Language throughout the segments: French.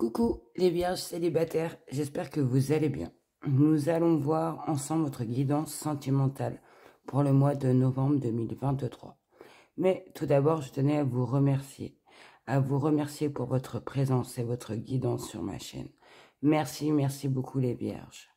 Coucou les vierges célibataires, j'espère que vous allez bien. Nous allons voir ensemble votre guidance sentimentale pour le mois de novembre 2023. Mais tout d'abord, je tenais à vous remercier pour votre présence et votre guidance sur ma chaîne. Merci beaucoup les vierges.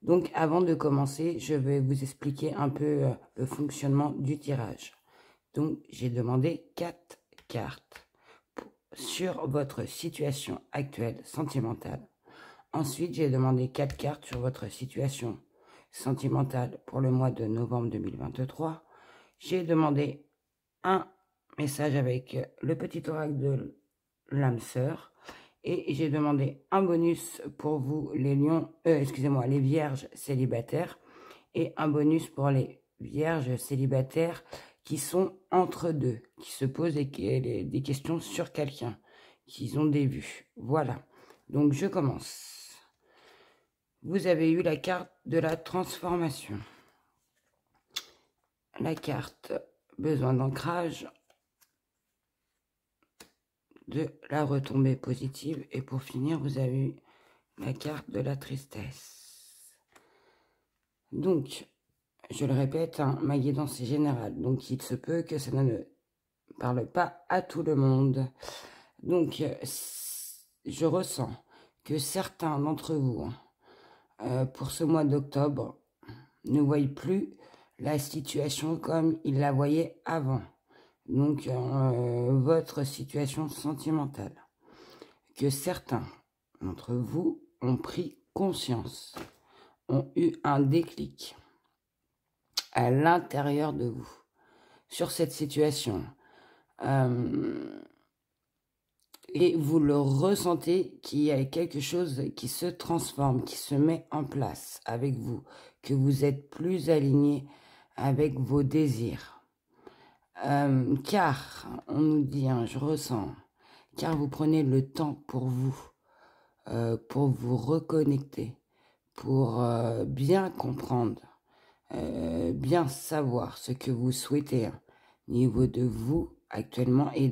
Donc avant de commencer, je vais vous expliquer un peu le fonctionnement du tirage. Donc j'ai demandé 4 cartes sur votre situation actuelle sentimentale. Ensuite, j'ai demandé 4 cartes sur votre situation sentimentale pour le mois de novembre 2023. J'ai demandé un message avec le petit oracle de l'âme sœur. Et j'ai demandé un bonus pour vous, les lions, les vierges célibataires. Et un bonus pour les vierges célibataires qui sont entre deux, qui se posent des questions sur quelqu'un, qui ont des vues. Voilà. Donc, je commence. Vous avez eu la carte de la transformation. La carte besoin d'ancrage, de la retombée positive. Et pour finir, vous avez eu la carte de la tristesse. Donc, je le répète, hein, ma guidance est générale, donc il se peut que ça ne parle pas à tout le monde. Donc, je ressens que certains d'entre vous, pour ce mois d'octobre, ne voient plus la situation comme ils la voyaient avant. Donc, votre situation sentimentale. Que certains d'entre vous ont pris conscience, ont eu un déclic à l'intérieur de vous sur cette situation et vous le ressentez qu'il y a quelque chose qui se transforme, qui se met en place avec vous, que vous êtes plus aligné avec vos désirs, car on nous dit, hein, je ressens, car vous prenez le temps pour vous reconnecter, pour bien comprendre, bien savoir ce que vous souhaitez, hein, niveau de vous actuellement et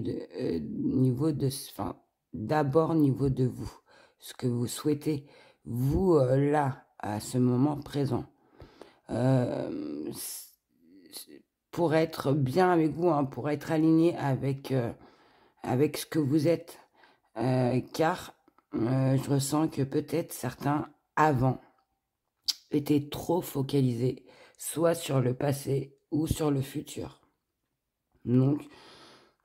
d'abord niveau de vous, ce que vous souhaitez vous là à ce moment présent, pour être bien avec vous, hein, pour être aligné avec ce que vous êtes, car je ressens que peut-être certains avant étaient trop focalisés soit sur le passé ou sur le futur. Donc,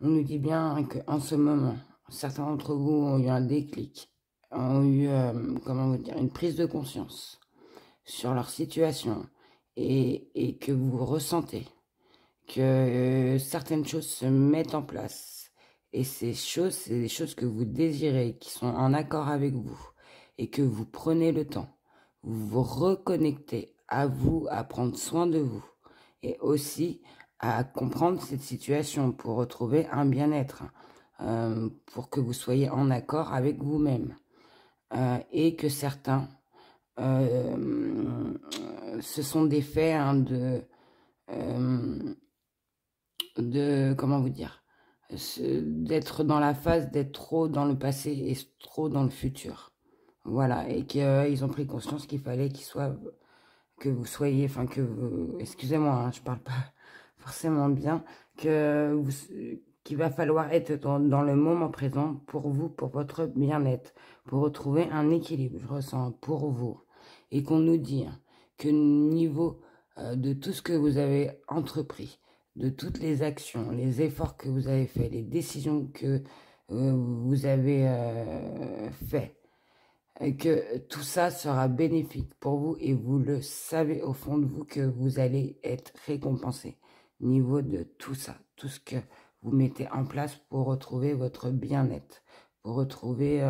on nous dit bien qu'en ce moment, certains d'entre vous ont eu un déclic, ont eu, une prise de conscience sur leur situation et que vous ressentez que certaines choses se mettent en place. Et ces choses, c'est des choses que vous désirez, qui sont en accord avec vous et que vous prenez le temps. Vous vous reconnectez à vous, à prendre soin de vous et aussi à comprendre cette situation pour retrouver un bien-être, pour que vous soyez en accord avec vous-même, et que certains, ce sont des faits, hein, comment vous dire, d'être dans la phase d'être trop dans le passé et trop dans le futur. Voilà, et qu'ils ont pris conscience qu'il fallait que vous soyez, excusez-moi, hein, je parle pas forcément bien, qu'il va falloir être dans le moment présent pour vous, pour votre bien-être, pour retrouver un équilibre, je ressens, pour vous. Et qu'on nous dit, hein, que niveau de tout ce que vous avez entrepris, de toutes les actions, les efforts que vous avez faits, les décisions que vous avez fait, que tout ça sera bénéfique pour vous et vous le savez au fond de vous que vous allez être récompensé au niveau de tout ça, tout ce que vous mettez en place pour retrouver votre bien-être, pour retrouver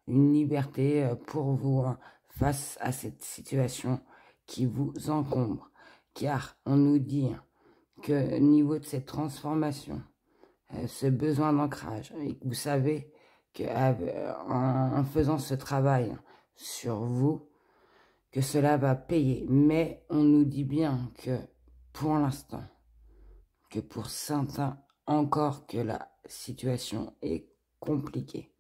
une liberté pour vous, hein, face à cette situation qui vous encombre. Car on nous dit, hein, que au niveau de cette transformation, ce besoin d'ancrage, et que vous savez en faisant ce travail sur vous, que cela va payer. Mais on nous dit bien que pour l'instant, que pour certains encore que la situation est compliquée,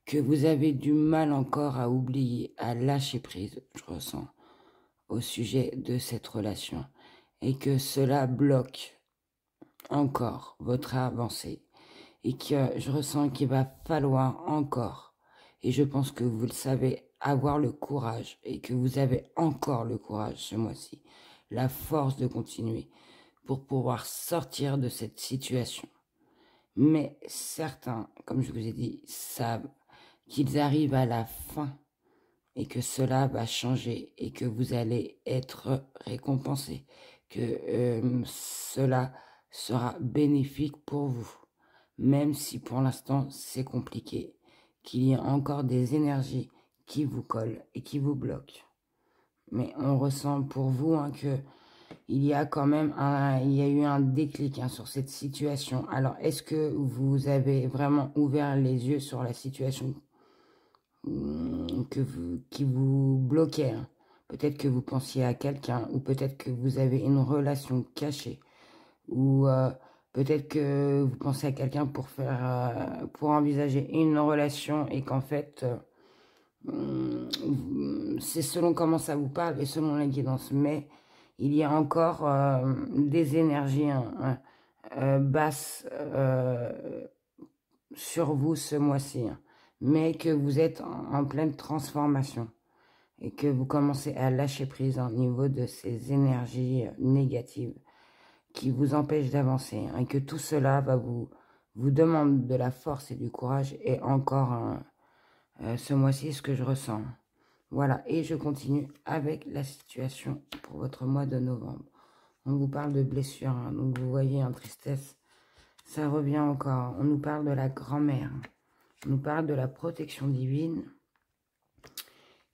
que vous avez du mal encore à oublier, à lâcher prise, je ressens, au sujet de cette relation, et que cela bloque encore votre avancée, et que je ressens qu'il va falloir encore, et je pense que vous le savez, avoir le courage, et que vous avez encore le courage ce mois-ci, la force de continuer, pour pouvoir sortir de cette situation. Mais certains, comme je vous ai dit, savent qu'ils arrivent à la fin et que cela va changer et que vous allez être récompensé, que cela sera bénéfique pour vous, même si pour l'instant c'est compliqué, qu'il y a encore des énergies qui vous collent et qui vous bloquent. Mais on ressent pour vous que il y a quand même il y a eu un déclic sur cette situation. Alors, est-ce que vous avez vraiment ouvert les yeux sur la situation qui vous bloquait? Peut-être que vous pensiez à quelqu'un, ou peut-être que vous avez une relation cachée, ou peut-être que vous pensez à quelqu'un pour envisager une relation et qu'en fait, c'est selon comment ça vous parle et selon la guidance. Mais il y a encore des énergies basses sur vous ce mois-ci, mais que vous êtes en pleine transformation et que vous commencez à lâcher prise au niveau de ces énergies négatives qui vous empêchent d'avancer, et que tout cela vous demande de la force et du courage, et encore ce mois-ci ce que je ressens. Voilà, et je continue avec la situation pour votre mois de novembre. On vous parle de blessures, donc vous voyez en tristesse, ça revient encore. On nous parle de la grand-mère, on nous parle de la protection divine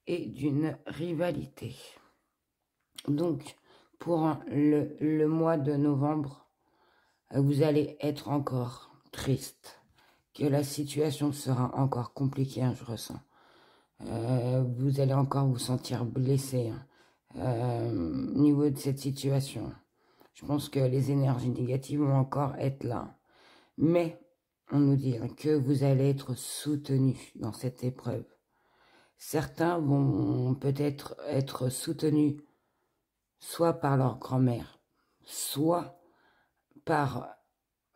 et d'une rivalité. Donc, pour le mois de novembre, vous allez être encore triste, que la situation sera encore compliquée, je ressens. Vous allez encore vous sentir blessé au niveau de cette situation. Je pense que les énergies négatives vont encore être là. Mais on nous dit que vous allez être soutenu dans cette épreuve. Certains vont peut-être être soutenus soit par leur grand-mère, soit par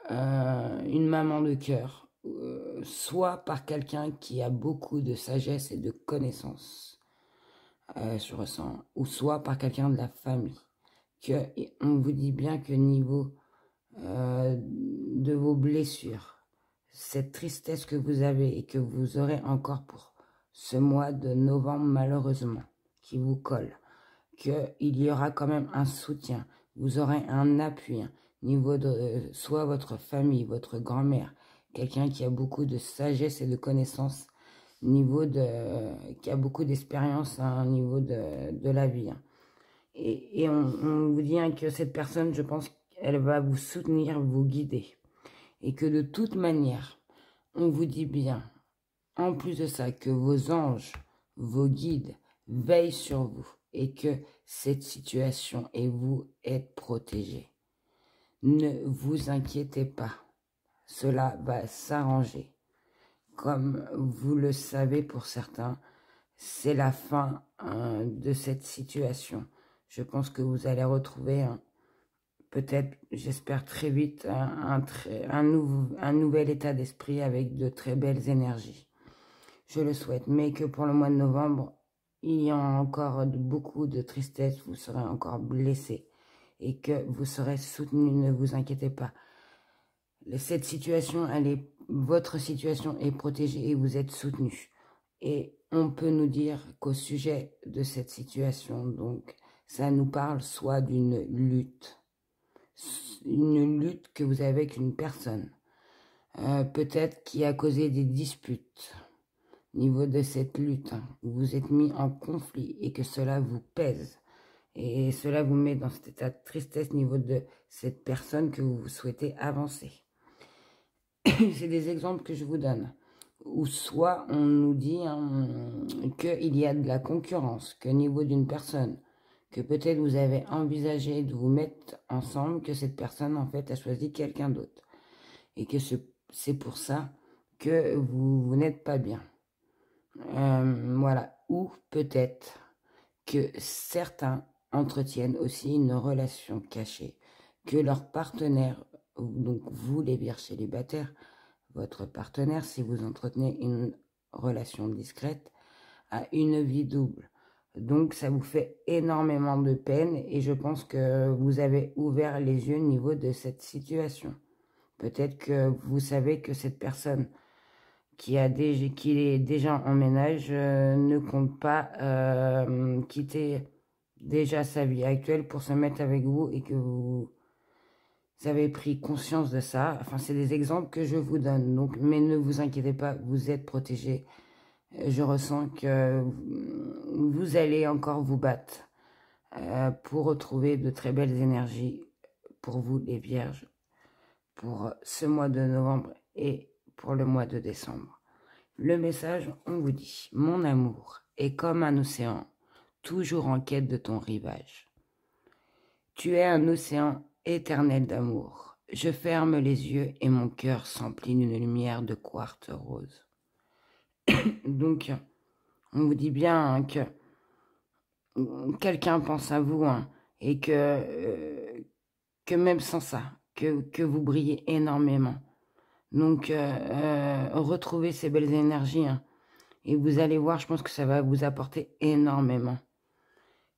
une maman de cœur, soit par quelqu'un qui a beaucoup de sagesse et de connaissances, je ressens, ou soit par quelqu'un de la famille. On vous dit bien que niveau de vos blessures, cette tristesse que vous avez et que vous aurez encore pour ce mois de novembre malheureusement, qui vous colle, qu'il y aura quand même un soutien, vous aurez un appui, niveau de soit votre famille, votre grand-mère, quelqu'un qui a beaucoup de sagesse et de connaissances, qui a beaucoup d'expérience au niveau de la vie. Et on vous dit que cette personne, je pense qu'elle va vous soutenir, vous guider. Et que de toute manière, on vous dit bien, en plus de ça, que vos anges, vos guides veillent sur vous et que cette situation et vous êtes protégés. Ne vous inquiétez pas, cela va s'arranger. Comme vous le savez pour certains, c'est la fin de cette situation. Je pense que vous allez retrouver peut-être, j'espère très vite, un nouvel état d'esprit avec de très belles énergies. Je le souhaite, mais que pour le mois de novembre, il y a encore beaucoup de tristesse, vous serez encore blessé et que vous serez soutenu, ne vous inquiétez pas. Cette situation, votre situation est protégée et vous êtes soutenu. Et on peut nous dire qu'au sujet de cette situation, donc, ça nous parle soit d'une lutte que vous avez avec une personne, peut-être qui a causé des disputes au niveau de cette lutte, où vous êtes mis en conflit et que cela vous pèse. Et cela vous met dans cet état de tristesse au niveau de cette personne que vous souhaitez avancer. C'est des exemples que je vous donne. Ou soit on nous dit qu'il y a de la concurrence, qu'au niveau d'une personne, que peut-être vous avez envisagé de vous mettre ensemble, que cette personne en fait a choisi quelqu'un d'autre. Et que c'est pour ça que vous n'êtes pas bien. Voilà. Ou peut-être que certains entretiennent aussi une relation cachée, que leur partenaire, donc vous les vierges célibataires, votre partenaire, si vous entretenez une relation discrète, a une vie double. Donc ça vous fait énormément de peine et je pense que vous avez ouvert les yeux au niveau de cette situation. Peut-être que vous savez que cette personne qui est déjà en ménage ne compte pas quitter déjà sa vie actuelle pour se mettre avec vous et que vous avez pris conscience de ça. Enfin, c'est des exemples que je vous donne. Donc, mais ne vous inquiétez pas, vous êtes protégés. Je ressens que vous allez encore vous battre pour retrouver de très belles énergies pour vous, les vierges, pour ce mois de novembre et pour le mois de décembre. Le message, on vous dit, mon amour est comme un océan, toujours en quête de ton rivage. Tu es un océan éternel d'amour. Je ferme les yeux et mon cœur s'emplit d'une lumière de quartz rose. Donc, on vous dit bien hein, que quelqu'un pense à vous hein, et que même sans ça, que vous brillez énormément. Donc, retrouvez ces belles énergies hein, et vous allez voir, je pense que ça va vous apporter énormément.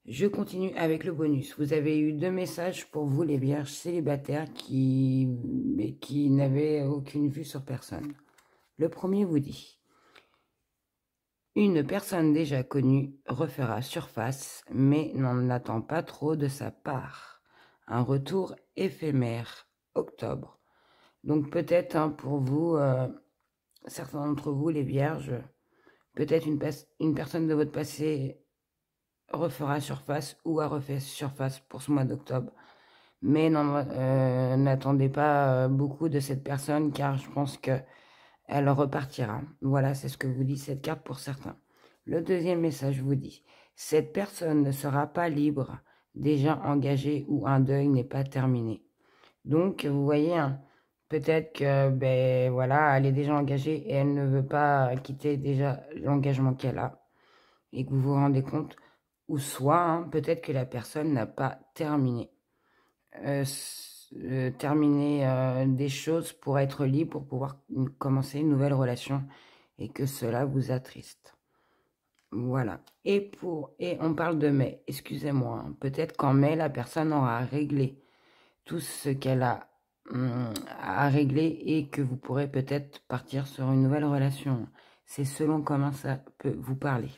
Je continue avec le bonus. Vous avez eu 2 messages pour vous, les vierges célibataires qui n'avaient aucune vue sur personne. Le premier vous dit: une personne déjà connue refera surface, mais n'en attend pas trop de sa part. Un retour éphémère, octobre. Donc peut-être hein, pour vous, certains d'entre vous, les vierges, peut-être une personne de votre passé refera surface ou a refait surface pour ce mois d'octobre. Mais n'attendez pas beaucoup de cette personne car je pense qu'elle repartira. Voilà, c'est ce que vous dit cette carte pour certains. Le deuxième message vous dit: cette personne ne sera pas libre, déjà engagée ou un deuil n'est pas terminé. Donc, vous voyez, hein, peut-être que, ben voilà, elle est déjà engagée et elle ne veut pas quitter déjà l'engagement qu'elle a et que vous vous rendez compte. Ou soit, hein, peut-être que la personne n'a pas terminé. Terminer des choses pour être libre, pour pouvoir commencer une nouvelle relation et que cela vous attriste. Voilà. Et on parle de mai, excusez-moi. Hein, peut-être qu'en mai, la personne aura réglé tout ce qu'elle a à régler et que vous pourrez peut-être partir sur une nouvelle relation. C'est selon comment ça peut vous parler.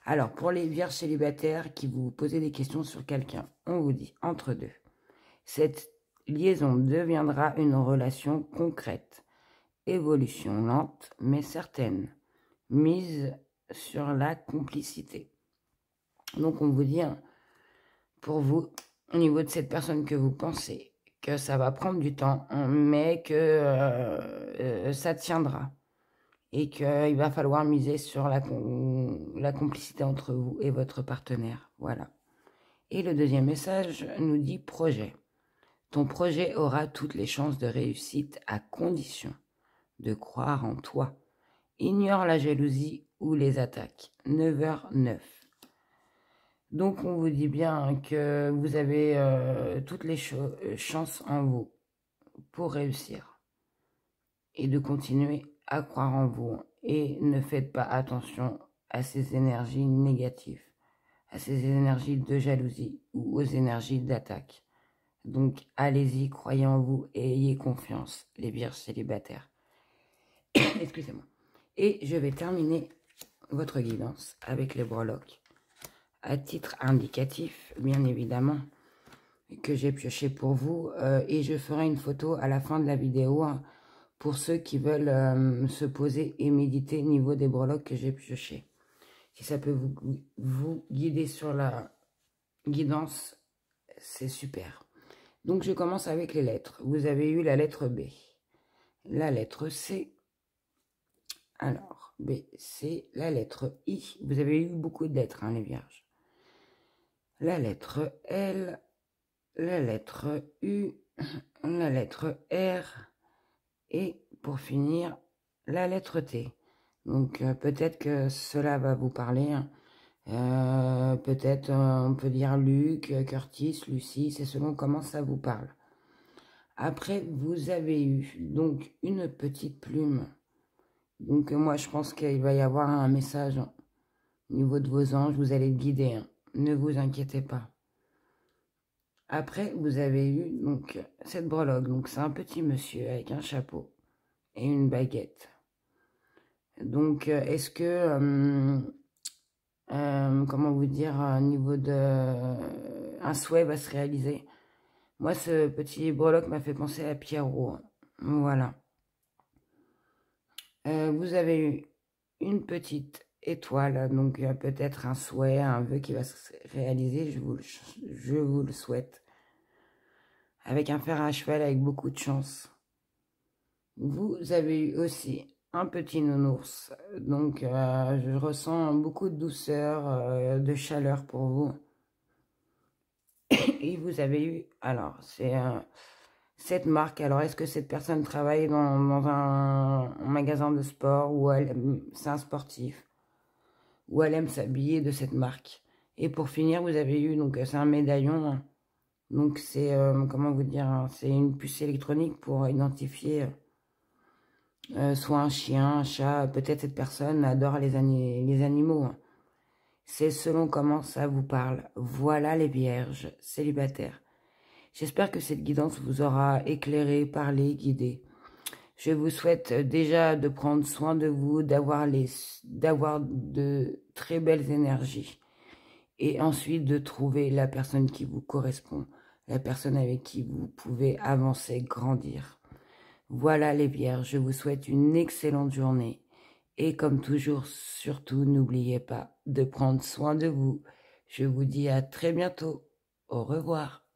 Alors, pour les vierges célibataires qui vous posez des questions sur quelqu'un, on vous dit entre deux. Cette liaison deviendra une relation concrète, évolution lente mais certaine, mise sur la complicité. Donc on vous dit, pour vous, au niveau de cette personne que vous pensez, que ça va prendre du temps, mais que ça tiendra. Et qu'il va falloir miser sur la complicité entre vous et votre partenaire. Voilà. Et le deuxième message nous dit projet. Ton projet aura toutes les chances de réussite à condition de croire en toi. Ignore la jalousie ou les attaques. 9h09. Donc on vous dit bien que vous avez toutes les chances en vous pour réussir et de continuer à croire en vous. Et ne faites pas attention à ces énergies négatives, à ces énergies de jalousie ou aux énergies d'attaque. Donc allez-y, croyez en vous et ayez confiance, les vierges célibataires. Excusez-moi. Et je vais terminer votre guidance avec les breloques. À titre indicatif, bien évidemment, que j'ai pioché pour vous. Et je ferai une photo à la fin de la vidéo hein, pour ceux qui veulent se poser et méditer au niveau des breloques que j'ai piochées. Si ça peut vous guider sur la guidance, c'est super. Donc, je commence avec les lettres. Vous avez eu la lettre B, la lettre C. Alors, B, C, la lettre I. Vous avez eu beaucoup de lettres, hein, les vierges. La lettre L, la lettre U, la lettre R et pour finir, la lettre T. Donc peut-être que cela va vous parler, hein. Peut-être on peut dire Luc, Curtis, Lucie, c'est selon comment ça vous parle. Après, vous avez eu donc une petite plume. Donc moi, je pense qu'il va y avoir un message au niveau de vos anges. Vous allez être guidés, hein. Ne vous inquiétez pas. Après, vous avez eu donc cette breloque. Donc c'est un petit monsieur avec un chapeau et une baguette. Donc est-ce que, comment vous dire, au niveau de un souhait va se réaliser? Moi, ce petit breloque m'a fait penser à Pierrot. Voilà. Vous avez eu une petite étoile, donc peut-être un souhait, un vœu qui va se réaliser, je vous le souhaite. Avec un fer à cheval, avec beaucoup de chance. Vous avez eu aussi un petit nounours, donc je ressens beaucoup de douceur, de chaleur pour vous. Et vous avez eu, alors, c'est cette marque. Alors, est-ce que cette personne travaille dans un magasin de sport ou c'est un sportif ou elle aime s'habiller de cette marque? Et pour finir, vous avez eu, donc c'est un médaillon, hein. Donc c'est, comment vous dire, hein, c'est une puce électronique pour identifier soit un chien, un chat. Peut-être cette personne adore les animaux, hein. C'est selon comment ça vous parle. Voilà les vierges célibataires. J'espère que cette guidance vous aura éclairé, parlé, guidé. Je vous souhaite déjà de prendre soin de vous, d'avoir de très belles énergies. Et ensuite de trouver la personne qui vous correspond, la personne avec qui vous pouvez avancer, grandir. Voilà les vierges, je vous souhaite une excellente journée. Et comme toujours, surtout, n'oubliez pas de prendre soin de vous. Je vous dis à très bientôt. Au revoir.